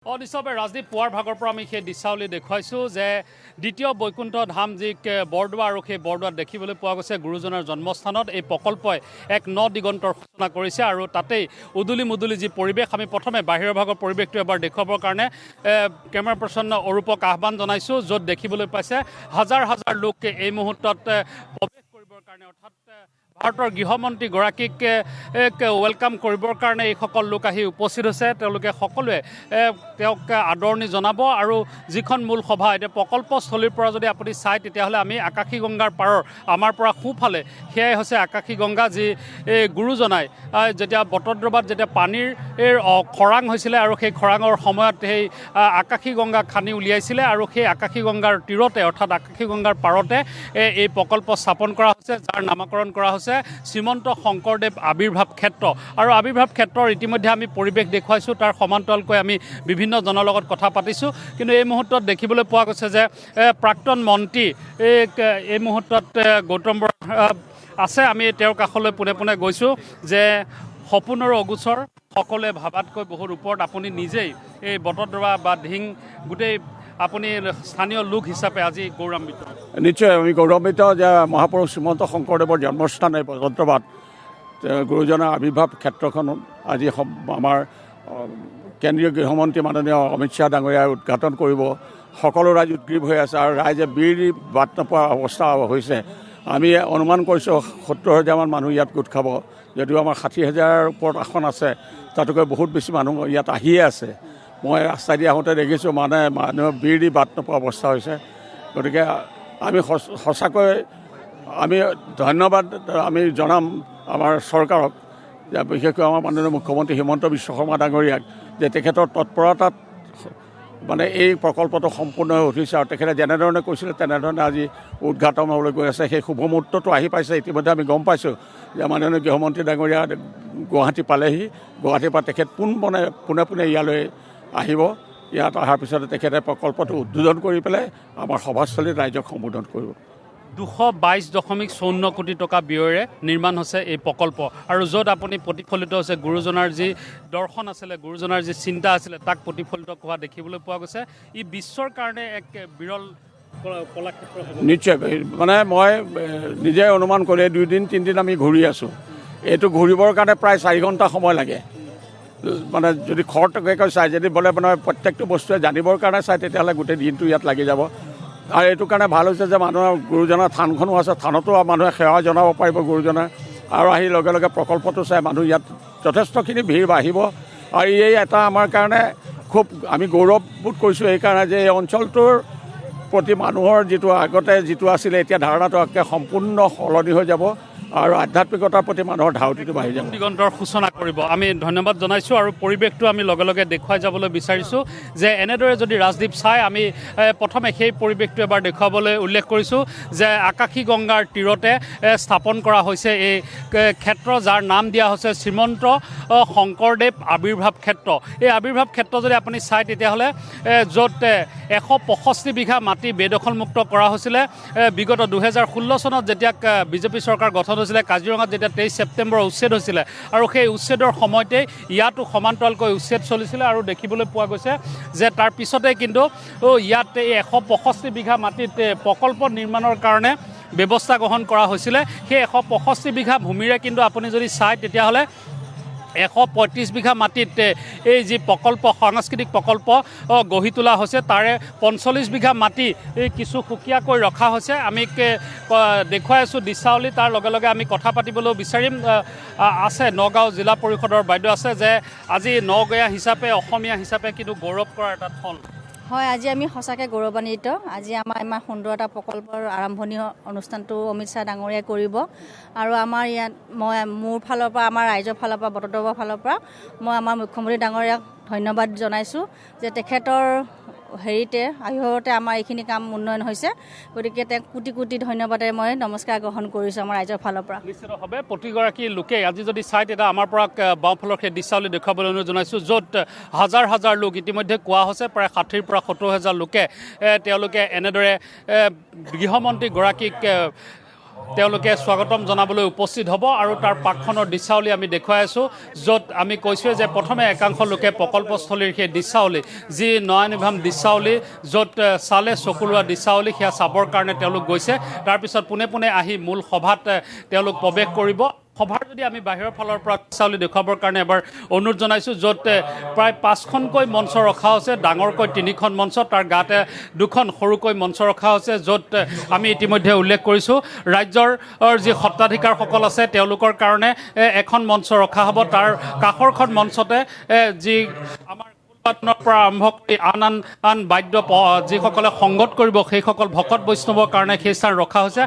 নিশ্চয়ভাৱে ৰাজদীপ পুৱাৰ ভাগৰ পৰা আমি সেই দৃশ্যাৱলী দেখুৱাইছোঁ যে দ্বিতীয় বৈকুণ্ঠ ধাম যি বৰদোৱা আৰু সেই বৰদোৱাত দেখিবলৈ পোৱা গৈছে গুৰুজনাৰ জন্মস্থানত এই প্ৰকল্পই এক ন দিগন্তৰ সূচনা কৰিছে আৰু তাতেই উদুলি মুদুলি যি পৰিৱেশ আমি প্ৰথমে বাহিৰৰ ভাগৰ পৰিৱেশটো এবাৰ দেখুৱাবৰ কাৰণে কেমেৰা পাৰ্চন অৰূপক আহ্বান জনাইছোঁ য'ত দেখিবলৈ পাইছে হাজাৰ হাজাৰ লোক এই মুহূৰ্তত প্ৰৱেশ কৰিবৰ কাৰণে অৰ্থাৎ ভাৰতৰ গৃহমন্ত্ৰীগৰাকীক ৱেলকাম কৰিবৰ কাৰণে এইসকল লোক আহি উপস্থিত হৈছে তেওঁলোকে সকলোৱে তেওঁক আদৰণি জনাব আৰু যিখন মূল সভা এতিয়া প্ৰকল্পস্থলীৰ পৰা যদি আপুনি চায় তেতিয়াহ'লে আমি আকাশী গংগাৰ পাৰৰ আমাৰ পৰা সোঁফালে সেয়াই হৈছে আকাশী গংগা যি গুৰুজনাই যেতিয়া বটদ্ৰৱাত যেতিয়া পানীৰ খৰাং হৈছিলে আৰু সেই খৰাঙৰ সময়ত সেই আকাশী গংগা খান্দি উলিয়াইছিলে আৰু সেই আকাশী গংগাৰ তীৰতে অৰ্থাৎ আকাশী গংগাৰ পাৰতে এই প্ৰকল্প স্থাপন কৰা হৈছে যাৰ নামকৰণ কৰা হৈছে শ্ৰীমন্ত শংকৰদেৱ আৱিৰ্ভাৱ ক্ষেত্ৰ আৰু আৱিৰ্ভাৱ ক্ষেত্ৰৰ ইতিমধ্যে আমি পৰিৱেশ দেখুৱাইছোঁ তাৰ সমান্তৰালকৈ আমি বিভিন্ন জনৰ লগত কথা পাতিছোঁ কিন্তু এই মুহূৰ্তত দেখিবলৈ পোৱা গৈছে যে প্ৰাক্তন মন্ত্ৰী এই মুহূৰ্তত গৌতম বৰা আছে আমি তেওঁৰ কাষলৈ পোনে পোনে গৈছোঁ যে সপোনৰ অগোচৰ সকলোৱে ভাবাতকৈ বহুত ওপৰত আপুনি নিজেই এই বটদ্ৰৱা বা ধিং গোটেই আপুনি স্থানীয় লোক হিচাপে আজি গৌৰৱান্বিত নিশ্চয় আমি গৌৰৱান্বিত যে মহাপুৰুষ শ্ৰীমন্ত শংকৰদেৱৰ জন্মস্থান এই বটদ্ৰৱাত গুৰুজনাৰ আৱিৰ্ভাৱ ক্ষেত্ৰখন আজি আমাৰ কেন্দ্ৰীয় গৃহমন্ত্ৰী মাননীয় অমিত শ্বাহ ডাঙৰীয়াই উদঘাটন কৰিব সকলো ৰাইজ উদ্গ্ৰীৱ হৈ আছে আৰু ৰাইজে বীৰ বাট নোপোৱা অৱস্থা হৈছে আমি অনুমান কৰিছোঁ ৭০,০০০মান মানুহ ইয়াত গোট খাব যদিও আমাৰ ৬০,০০০ৰ ওপৰত আসন আছে তাতোকৈ বহুত বেছি মানুহ ইয়াত আহিয়ে আছে মই ৰাস্তাইদি আহোঁতে দেখিছোঁ মানুহে বীৰ দি বাট নোপোৱা অৱস্থা হৈছে গতিকে আমি সঁচাকৈ আমি ধন্যবাদ আমি জনাম আমাৰ চৰকাৰক যে বিশেষকৈ আমাৰ মাননীয় মুখ্যমন্ত্ৰী হিমন্ত বিশ্ব শৰ্মা ডাঙৰীয়াক যে তেখেতৰ তৎপৰতাত মানে এই প্ৰকল্পটো সম্পূৰ্ণ হৈ উঠিছে আৰু তেখেতে যেনেধৰণে কৈছিলে তেনেধৰণে আজি উদঘাটন হ'বলৈ গৈ আছে সেই শুভ মুহূৰ্তটো আহি পাইছে ইতিমধ্যে আমি গম পাইছোঁ যে মাননীয় গৃহমন্ত্ৰী ডাঙৰীয়া গুৱাহাটী পালেহি গুৱাহাটীৰ পৰা তেখেত পোনে পোনে ইয়ালৈ আহিব ইয়াত অহাৰ পিছতে তেখেতে প্ৰকল্পটো উদ্বোধন কৰি পেলাই আমাৰ সভাস্থলীত ৰাইজক সম্বোধন কৰিব 222.54 কোটি টকা ব্যয়েৰে নিৰ্মাণ হৈছে এই প্ৰকল্প আৰু য'ত আপুনি প্ৰতিফলিত হৈছে গুৰুজনাৰ যি দৰ্শন আছিলে গুৰুজনাৰ যি চিন্তা আছিলে তাক প্ৰতিফলিত হোৱা দেখিবলৈ পোৱা গৈছে ই বিশ্বৰ কাৰণে এক বিৰল কলাক্ষেত্ৰ হ'ব নিশ্চয় মানে মই নিজে অনুমান কৰি 2 দিন 3 দিন আমি ঘূৰি আছোঁ এইটো ঘূৰিবৰ কাৰণে প্ৰায় 4 ঘণ্টা সময় লাগে মানে যদি খৰতকীয়াকৈ চাই যদি বোলে মানে প্ৰত্যেকটো বস্তুৱে জানিবৰ কাৰণে চাই তেতিয়াহ'লে গোটেই দিনটো ইয়াত লাগি যাব আৰু এইটো কাৰণে ভাল হৈছে যে মানুহৰ গুৰুজনাৰ থানখনো আছে থানতো মানুহে সেৱা জনাব পাৰিব গুৰুজনাৰ আৰু আহি লগে লগে প্ৰকল্পটো চাই মানুহ ইয়াত যথেষ্টখিনি ভিৰ বাঢ়িব আৰু এই এটা আমাৰ কাৰণে খুব আমি গৌৰৱবোধ কৰিছোঁ এইকাৰণে যে এই অঞ্চলটোৰ প্ৰতি মানুহৰ যিটো আগতে যিটো আছিলে এতিয়া ধাৰণাটো সম্পূৰ্ণ সলনি হৈ যাব আৰু আধ্যাত্মিকতাৰ প্ৰতি মানুহৰ ধাউতিটো বাঢ়ি যাব দিগন্তৰ সূচনা কৰিব আমি ধন্যবাদ জনাইছোঁ আৰু পৰিৱেশটো আমি লগে লগে দেখুৱাই যাবলৈ বিচাৰিছোঁ যে এনেদৰে যদি ৰাজদীপ চাই আমি প্ৰথমে সেই পৰিৱেশটো এবাৰ দেখুৱাবলৈ উল্লেখ কৰিছোঁ যে আকাশী গংগাৰ তীৰতে স্থাপন কৰা হৈছে এই ক্ষেত্ৰ যাৰ নাম দিয়া হৈছে শ্ৰীমন্ত শংকৰদেৱ আৱিৰ্ভাৱ ক্ষেত্ৰ এই আৱিৰ্ভাৱ ক্ষেত্ৰ যদি আপুনি চায় তেতিয়াহ'লে য'ত 165 বিঘা মাটি বেদখলমুক্ত কৰা হৈছিলে বিগত 2016 চনত যেতিয়া বিজেপি চৰকাৰ গঠন হৈছিলে কাজিৰঙাত যেতিয়া 23 ছেপ্টেম্বৰ উচ্ছেদ হৈছিলে আৰু সেই উচ্ছেদৰ সময়তেই ইয়াতো সমান্তৰালকৈ উচ্ছেদ চলিছিলে আৰু দেখিবলৈ পোৱা গৈছে যে তাৰ পিছতে কিন্তু ইয়াত এই 165 বিঘা মাটিত প্ৰকল্প নিৰ্মাণৰ কাৰণে ব্যৱস্থা গ্ৰহণ কৰা হৈছিলে সেই 165 বিঘা ভূমিৰে কিন্তু আপুনি যদি চায় তেতিয়াহ'লে 135 বিঘা মাটিত এই যি প্ৰকল্প সাংস্কৃতিক প্ৰকল্প গঢ়ি তোলা হৈছে তাৰে 45 বিঘা মাটি কিছু সুকীয়াকৈ ৰখা হৈছে আমি দেখুৱাই আছোঁ দৃশ্যাৱলী তাৰ লগে লগে আমি কথা পাতিবলৈ বিচাৰিম আছে নগাঁও জিলা পৰিষদৰ বাইদেউ আছে যে আজি নগঞা হিচাপে অসমীয়া হিচাপে কিন্তু গৌৰৱ কৰাৰ এটা থল হয় আজি আমি সঁচাকৈ গৌৰৱান্বিত আজি আমাৰ ইমান সুন্দৰ এটা প্ৰকল্পৰ আৰম্ভণি অনুষ্ঠানটো অমিত শ্বাহ ডাঙৰীয়াই কৰিব আৰু আমাৰ ইয়াত মই মোৰ ফালৰ পৰা আমাৰ ৰাইজৰ ফালৰ পৰা বটদ্ৰৱাৰ ফালৰ পৰা মই আমাৰ মুখ্যমন্ত্ৰী ডাঙৰীয়াক ধন্যবাদ জনাইছোঁ যে তেখেতৰ হেৰিতে আয়ুৰতে আমাৰ এইখিনি কাম উন্নয়ন হৈছে গতিকে তেওঁক কোটি কোটি ধন্যবাদেৰে মই নমস্কাৰ গ্ৰহণ কৰিছোঁ আমাৰ ৰাইজৰ ফালৰ পৰা নিশ্চিতভাৱে প্ৰতিগৰাকী লোকে আজি যদি চাই তেতিয়া আমাৰ পৰা বাওঁফালৰ সেই দৃশ্যাৱলী দেখুৱাবলৈ অনুৰোধ জনাইছোঁ য'ত হাজাৰ হাজাৰ লোক ইতিমধ্যে কোৱা হৈছে প্ৰায় 60ৰ পৰা 70,000 লোকে তেওঁলোকে এনেদৰে গৃহমন্ত্ৰীগৰাকীক তেওঁলোকে স্বাগতম জনাবলৈ উপস্থিত হ'ব আৰু তাৰ পাকখনৰ দৃশ্যাৱলী আমি দেখুৱাই আছোঁ য'ত আমি কৈছোঁৱে যে প্ৰথমে একাংশ লোকে প্ৰকল্পস্থলীৰ সেই দৃশ্যাৱলী যি নয়নিভাম দৃশ্যাৱলী য'ত চালে চকুলোৱা দৃশ্যাৱলী সেয়া চাবৰ কাৰণে তেওঁলোক গৈছে তাৰপিছত পোনে পোনে আহি মূল সভাত তেওঁলোক প্ৰৱেশ কৰিব সভাৰ যদি আমি বাহিৰৰ ফালৰ পৰা দৃশ্যাৱলী দেখুৱাবৰ কাৰণে এবাৰ অনুৰোধ জনাইছোঁ য'ত প্ৰায় 5খনকৈ মঞ্চ ৰখা হৈছে ডাঙৰকৈ 3খন মঞ্চ তাৰ গাতে 2খন সৰুকৈ মঞ্চ ৰখা হৈছে য'ত আমি ইতিমধ্যে উল্লেখ কৰিছোঁ ৰাজ্যৰ যি সত্ৰাধিকাৰসকল আছে তেওঁলোকৰ কাৰণে এখন মঞ্চ ৰখা হ'ব তাৰ কাষৰখন মঞ্চতে যি আমাৰ পৰা আৰম্ভ কৰি আন বাদ্য যিসকলে সংগত কৰিব সেইসকল ভকত বৈষ্ণৱৰ কাৰণে সেই স্থান ৰখা হৈছে